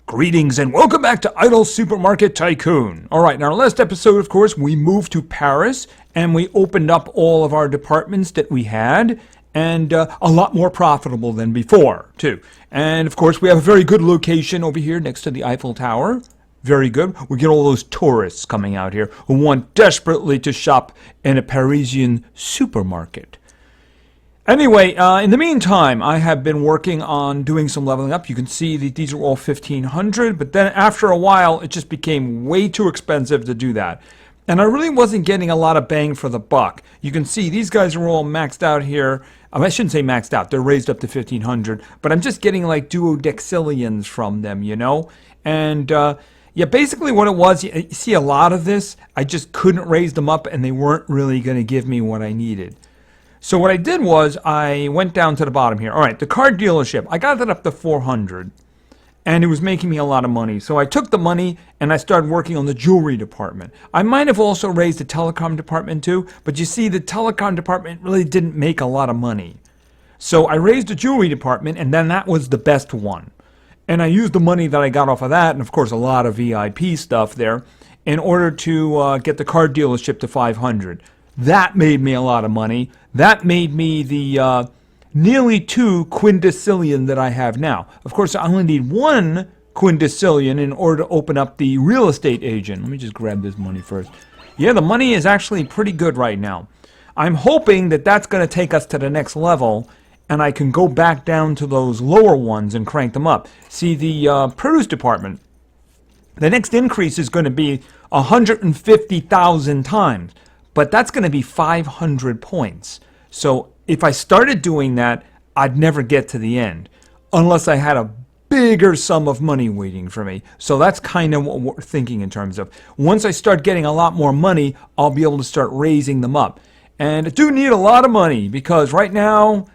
Greetings and welcome back to Idle Supermarket Tycoon. Alright, in our last episode, of course, we moved to Paris and we opened up all of our departments that we had, and a lot more profitable than before, too. And of course, we have a very good location over here next to the Eiffel Tower. Very good. We get all those tourists coming out here who want desperately to shop in a Parisian supermarket. Anyway, in the meantime, I have been working on doing some leveling up. You can see that these are all 1500, but then after a while, it just became way too expensive to do that. And I really wasn't getting a lot of bang for the buck. You can see these guys are all maxed out here. I shouldn't say maxed out. They're raised up to 1500, but I'm just getting like duodecillions from them, you know? And yeah, basically what it was, you see a lot of this, I just couldn't raise them up and they weren't really going to give me what I needed. So what I did was I went down to the bottom here. All right, the car dealership, I got that up to 400 and it was making me a lot of money. So I took the money and I started working on the jewelry department. I might have also raised the telecom department too, but you see the telecom department really didn't make a lot of money. So I raised the jewelry department and then that was the best one. And I used the money that I got off of that, and of course a lot of VIP stuff there, in order to get the car dealership to 500. That made me a lot of money. That made me the nearly 2 quindecillion that I have now. Of course, I only need 1 quindecillion in order to open up the real estate agent. Let me just grab this money first. Yeah, the money is actually pretty good right now. I'm hoping that that's going to take us to the next level, and I can go back down to those lower ones and crank them up. See, the produce department, the next increase is going to be 150,000 times. But that's going to be 500 points. So if I started doing that, I'd never get to the end unless I had a bigger sum of money waiting for me. So that's kind of what we're thinking in terms of once I start getting a lot more money, I'll be able to start raising them up. And I do need a lot of money because right now,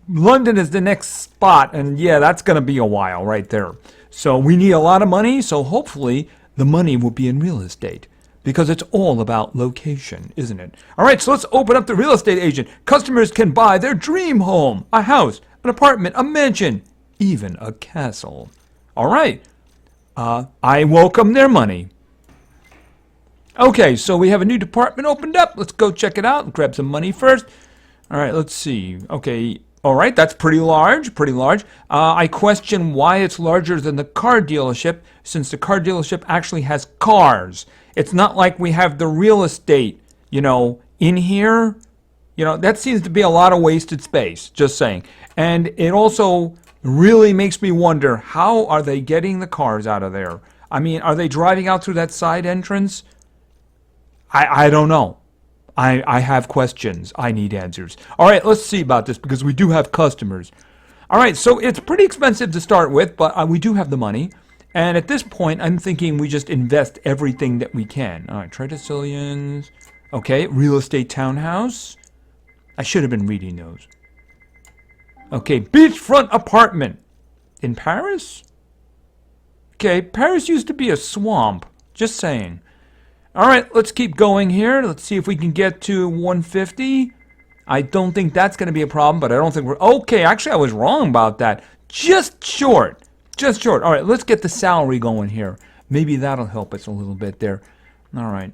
London is the next spot. And yeah, that's going to be a while right there. So we need a lot of money. So hopefully the money will be in real estate. Because it's all about location, isn't it? All right, so let's open up the real estate agent. Customers can buy their dream home, a house, an apartment, a mansion, even a castle. All right, I welcome their money. Okay, so we have a new department opened up. Let's go check it out and grab some money first. All right, let's see. Okay, all right, that's pretty large, pretty large. I question why it's larger than the car dealership, since the car dealership actually has cars. It's not like we have the real estate, you know, in here. You know, that seems to be a lot of wasted space, just saying. And it also really makes me wonder, how are they getting the cars out of there? I mean, are they driving out through that side entrance? I don't know. I have questions. I need answers. All right, let's see about this because we do have customers. All right, so it's pretty expensive to start with, but we do have the money. And at this point, I'm thinking we just invest everything that we can. All right, Tridecillions. Okay, real estate townhouse. I should have been reading those. Okay, beachfront apartment. In Paris? Okay, Paris used to be a swamp. Just saying. All right, let's keep going here. Let's see if we can get to 150. I don't think that's going to be a problem, but I don't think we're... Okay, actually, I was wrong about that. Just short. Just short. All right, let's get the salary going here. Maybe that'll help us a little bit there. All right.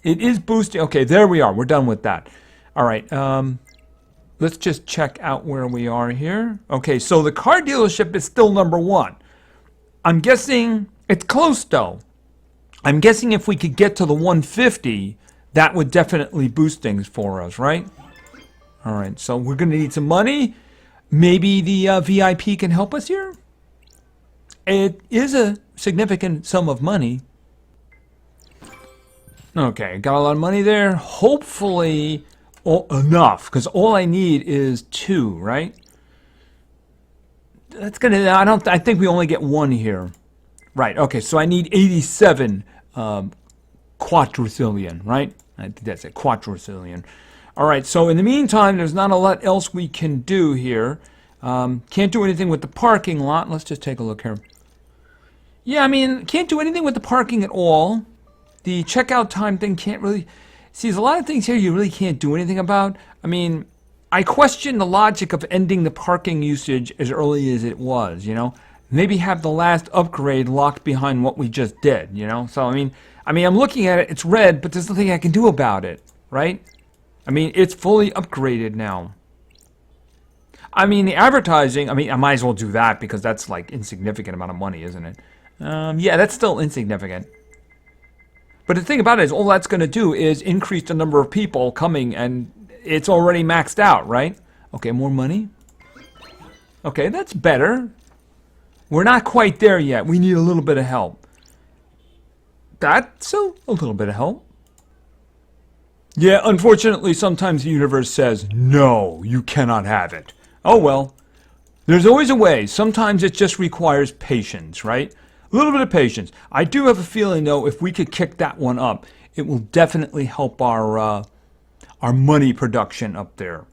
It is boosting. Okay, there we are. We're done with that. All right. Let's just check out where we are here. Okay, so the car dealership is still number 1. I'm guessing it's close, though. I'm guessing if we could get to the 150, that would definitely boost things for us, right? All right, so we're going to need some money. Maybe the VIP can help us here? It is a significant sum of money. Okay, got a lot of money there. Hopefully enough, because all I need is 2, right? That's gonna. I think we only get 1 here. Right. Okay, so I need 87 quadrillion, right? I think that's it, quadrillion. All right, so in the meantime, there's not a lot else we can do here. Can't do anything with the parking lot. Let's just take a look here. Yeah, I mean, can't do anything with the parking at all. The checkout time thing can't really... See, there's a lot of things here you really can't do anything about. I mean, I question the logic of ending the parking usage as early as it was, you know? Maybe have the last upgrade locked behind what we just did, you know? So, I mean, I'm looking at it, it's red, but there's nothing I can do about it, right? I mean, it's fully upgraded now. I mean, the advertising, I mean, I might as well do that because that's like insignificant amount of money, isn't it? Yeah, that's still insignificant. But the thing about it is all that's going to do is increase the number of people coming, and it's already maxed out, right? Okay, more money. Okay, that's better. We're not quite there yet. We need a little bit of help. That's still a little bit of help. Yeah, unfortunately, sometimes the universe says, no, you cannot have it. Oh, well. There's always a way. Sometimes it just requires patience, right? A little bit of patience. I do have a feeling, though, if we could kick that one up, it will definitely help our money production up there.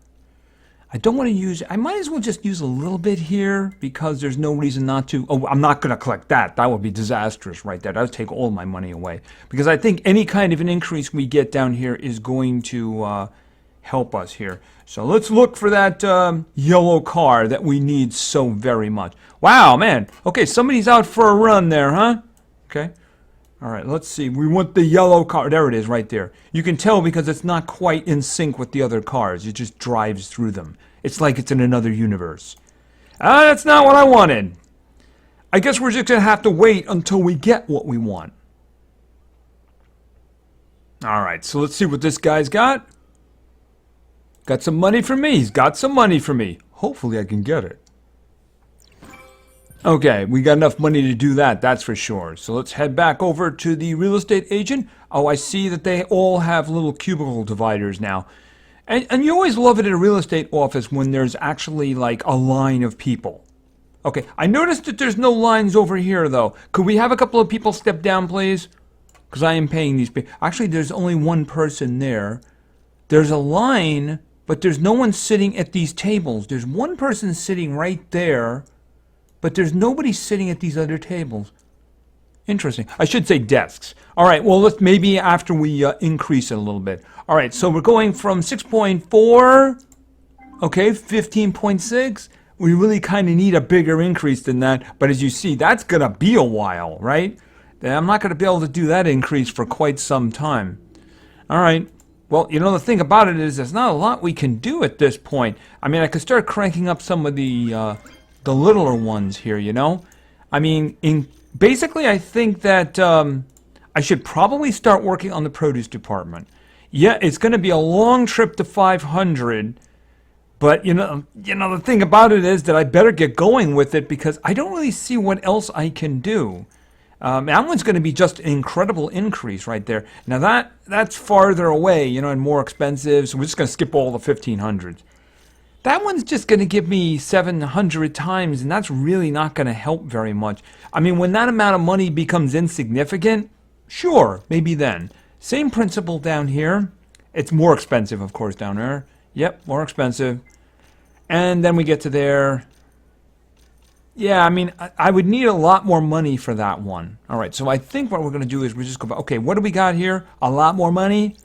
I don't want to use, I might as well just use a little bit here because there's no reason not to. Oh, I'm not going to collect that. That would be disastrous right there. That would take all my money away. Because I think any kind of an increase we get down here is going to help us here. So let's look for that yellow car that we need so very much. Wow, man. Okay, somebody's out for a run there, huh? Okay. All right, let's see. We want the yellow car. There it is right there. You can tell because it's not quite in sync with the other cars. It just drives through them. It's like it's in another universe. That's not what I wanted. I guess we're just going to have to wait until we get what we want. All right, so let's see what this guy's got. Got some money for me. He's got some money for me. Hopefully I can get it. Okay, we got enough money to do that, that's for sure. So let's head back over to the real estate agent. Oh, I see that they all have little cubicle dividers now. And you always love it in a real estate office when there's actually like a line of people. Okay, I noticed that there's no lines over here though. Could we have a couple of people step down, please? Because I am paying these people. Actually, there's only one person there. There's a line, but there's no one sitting at these tables. There's one person sitting right there. But there's nobody sitting at these other tables. Interesting. I should say desks. All right, well, let's maybe after we increase it a little bit. All right, so we're going from 6.4, okay, 15.6. We really kind of need a bigger increase than that. But as you see, that's going to be a while, right? I'm not going to be able to do that increase for quite some time. All right. Well, you know, the thing about it is there's not a lot we can do at this point. I mean, I could start cranking up some of the littler ones here, you know? I mean, basically, I think that I should probably start working on the produce department. Yeah, it's going to be a long trip to 500, but you know, the thing about it is that I better get going with it because I don't really see what else I can do. That one's going to be just an incredible increase right there. Now that's farther away, you know, and more expensive, so we're just going to skip all the 1500s. That one's just going to give me 700 times, and that's really not going to help very much. I mean, when that amount of money becomes insignificant, sure, maybe then. Same principle down here. It's more expensive, of course, down there. Yep, more expensive. And then we get to there. Yeah, I mean, I would need a lot more money for that one. All right, so I think what we're going to do is we just go back. Okay, what do we got here? A lot more money?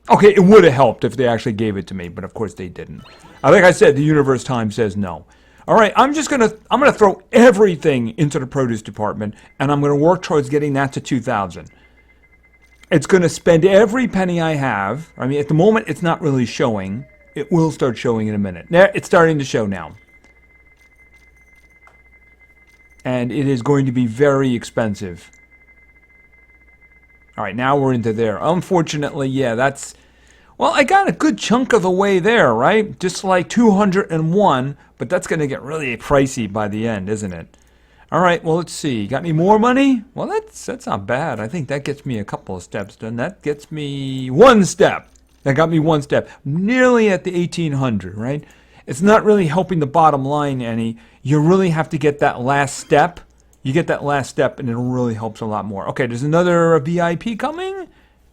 Okay, it would have helped if they actually gave it to me, but of course they didn't. Like I said, the universe time says no. All right, I'm gonna throw everything into the produce department, and I'm gonna work towards getting that to 2,000. It's gonna spend every penny I have. I mean, at the moment, it's not really showing. It will start showing in a minute. There, it's starting to show now. And it is going to be very expensive. All right, now we're into there. Unfortunately, yeah, well, I got a good chunk of the way there, right? Just like 201, but that's going to get really pricey by the end, isn't it? All right, well, let's see. Got any more money? Well, that's not bad. I think that gets me a couple of steps done. That gets me one step. That got me one step. Nearly at the 1,800, right? It's not really helping the bottom line any. You really have to get that last step. You get that last step, and it really helps a lot more. Okay, there's another VIP coming.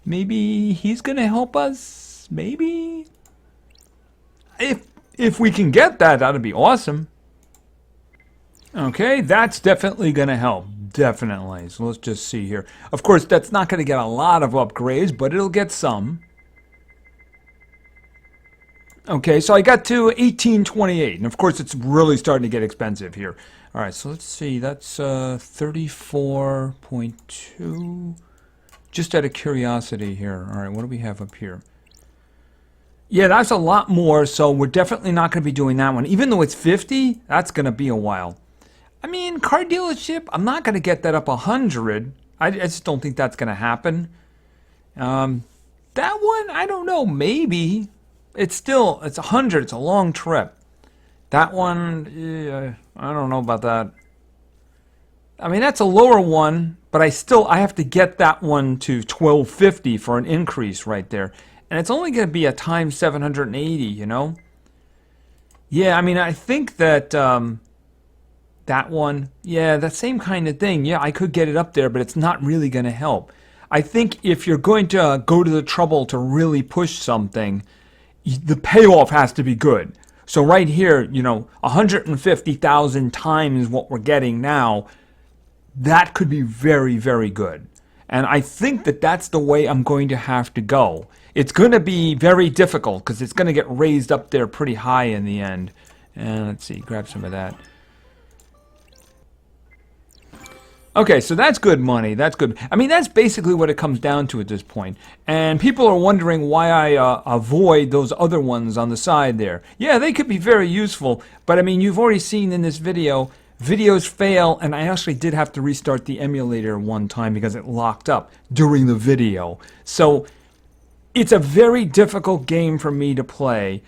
Maybe he's going to help us. Maybe. If we can get that, that'd be awesome. Okay, that's definitely going to help. Definitely. So let's just see here. Of course, that's not going to get a lot of upgrades, but it'll get some. Okay, so I got to 1828, and of course it's really starting to get expensive here. All right, so let's see, that's 34.2. Just out of curiosity here. All right, what do we have up here? Yeah, that's a lot more, so we're definitely not going to be doing that one. Even though it's 50, that's going to be a while. I mean, car dealership, I'm not going to get that up 100. I just don't think that's going to happen. That one, I don't know, maybe. It's 100. It's a long trip. That one, yeah, I don't know about that. I mean, that's a lower one, but I have to get that one to 1250 for an increase right there. And it's only going to be a times 780, you know? Yeah, I mean, I think that that one, yeah, that same kind of thing. Yeah, I could get it up there, but it's not really going to help. I think if you're going to go to the trouble to really push something, the payoff has to be good. So right here, you know, 150,000 times what we're getting now, that could be very, very good. And I think that that's the way I'm going to have to go. It's going to be very difficult because it's going to get raised up there pretty high in the end. And let's see, grab some of that. Okay, so that's good money. That's good. I mean, that's basically what it comes down to at this point. And people are wondering why I avoid those other ones on the side there. Yeah, they could be very useful. But I mean, you've already seen in this video, videos fail, and I actually did have to restart the emulator one time because it locked up during the video. So it's a very difficult game for me to play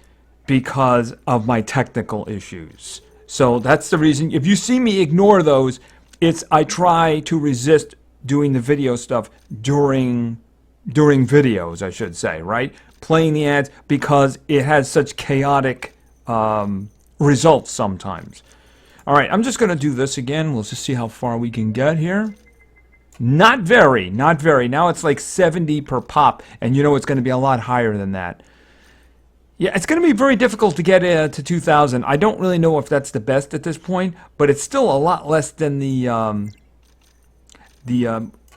because of my technical issues. So that's the reason. If you see me ignore those, I try to resist doing the video stuff during videos, I should say, right? Playing the ads because it has such chaotic results sometimes. All right, I'm just going to do this again. We'll just see how far we can get here. Not very, not very. Now it's like 70 per pop, and you know it's going to be a lot higher than that. Yeah, it's going to be very difficult to get to 2,000. I don't really know if that's the best at this point, but it's still a lot less than the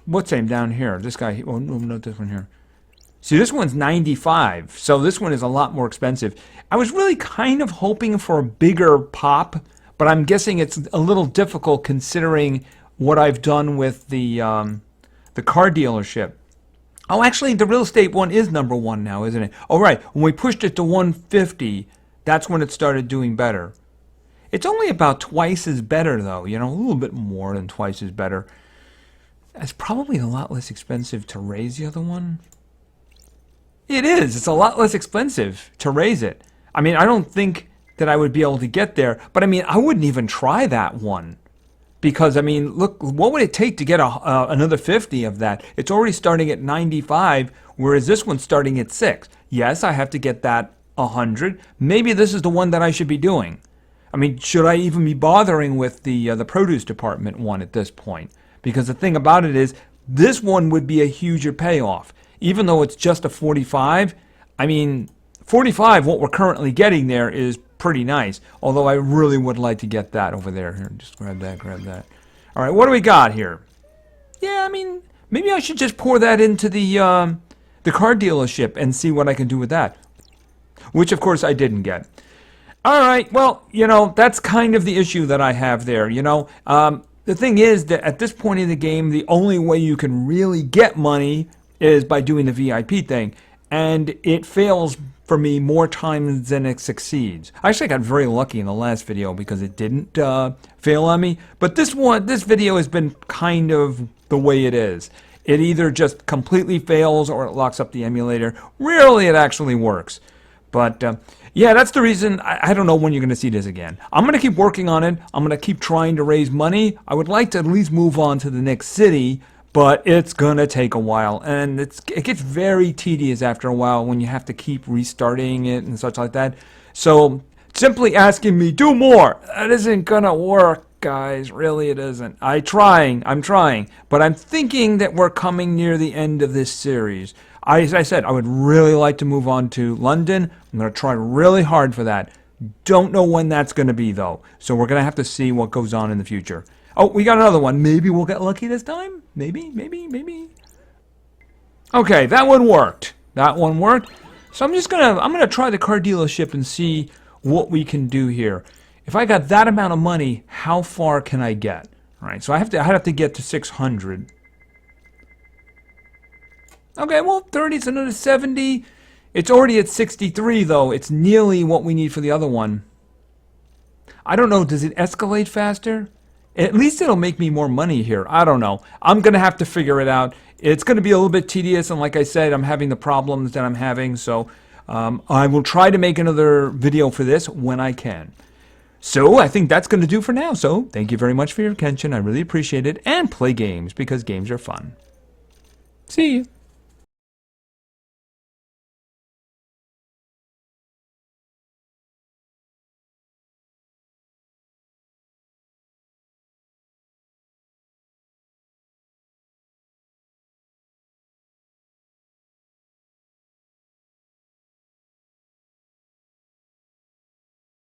what's name down here? This guy. Oh no, not this one here. See, this one's 95, so this one is a lot more expensive. I was really kind of hoping for a bigger pop, but I'm guessing it's a little difficult considering what I've done with the car dealership. Oh, actually, the real estate one is number one now, isn't it? Oh, right. When we pushed it to 150, that's when it started doing better. It's only about twice as better, though. You know, a little bit more than twice as better. It's probably a lot less expensive to raise the other one. It is. It's a lot less expensive to raise it. I mean, I don't think that I would be able to get there. But, I mean, I wouldn't even try that one. Because, I mean, look, what would it take to get another 50 of that? It's already starting at 95, whereas this one's starting at 6. Yes, I have to get that 100. Maybe this is the one that I should be doing. I mean, should I even be bothering with the produce department one at this point? Because the thing about it is, this one would be a huger payoff. Even though it's just a 45, I mean, 45, what we're currently getting there is pretty nice. Although I really would like to get that over there. Here, just grab that, grab that. All right, what do we got here? Yeah, I mean, maybe I should just pour that into the car dealership and see what I can do with that. Which, of course, I didn't get. All right, well, you know, that's kind of the issue that I have there, you know. The thing is that at this point in the game, the only way you can really get money is by doing the VIP thing. And it fails for me more times than it succeeds. I actually got very lucky in the last video because it didn't fail on me. But this video has been kind of the way it is. It either just completely fails or it locks up the emulator. Rarely it actually works. But yeah, that's the reason. I don't know when you're going to see this again. I'm going to keep working on it. I'm going to keep trying to raise money. I would like to at least move on to the next city. But it's going to take a while, and it gets very tedious after a while when you have to keep restarting it and such like that. So simply asking me, do more, that isn't going to work, guys. Really, it isn't. I'm trying, but I'm thinking that we're coming near the end of this series. As I said, I would really like to move on to London. I'm going to try really hard for that. Don't know when that's going to be, though. So we're going to have to see what goes on in the future. Oh, we got another one. Maybe we'll get lucky this time? Maybe. Okay, that one worked. So I'm gonna try the car dealership and see what we can do here. If I got that amount of money, how far can I get? All right, so I have to get to 600. Okay, well, 30 is another 70. It's already at 63 though. It's nearly what we need for the other one. I don't know, does it escalate faster? At least it'll make me more money here. I don't know. I'm going to have to figure it out. It's going to be a little bit tedious, and like I said, I'm having the problems that I'm having, so I will try to make another video for this when I can. So I think that's going to do for now. So thank you very much for your attention. I really appreciate it. And play games, because games are fun. See you.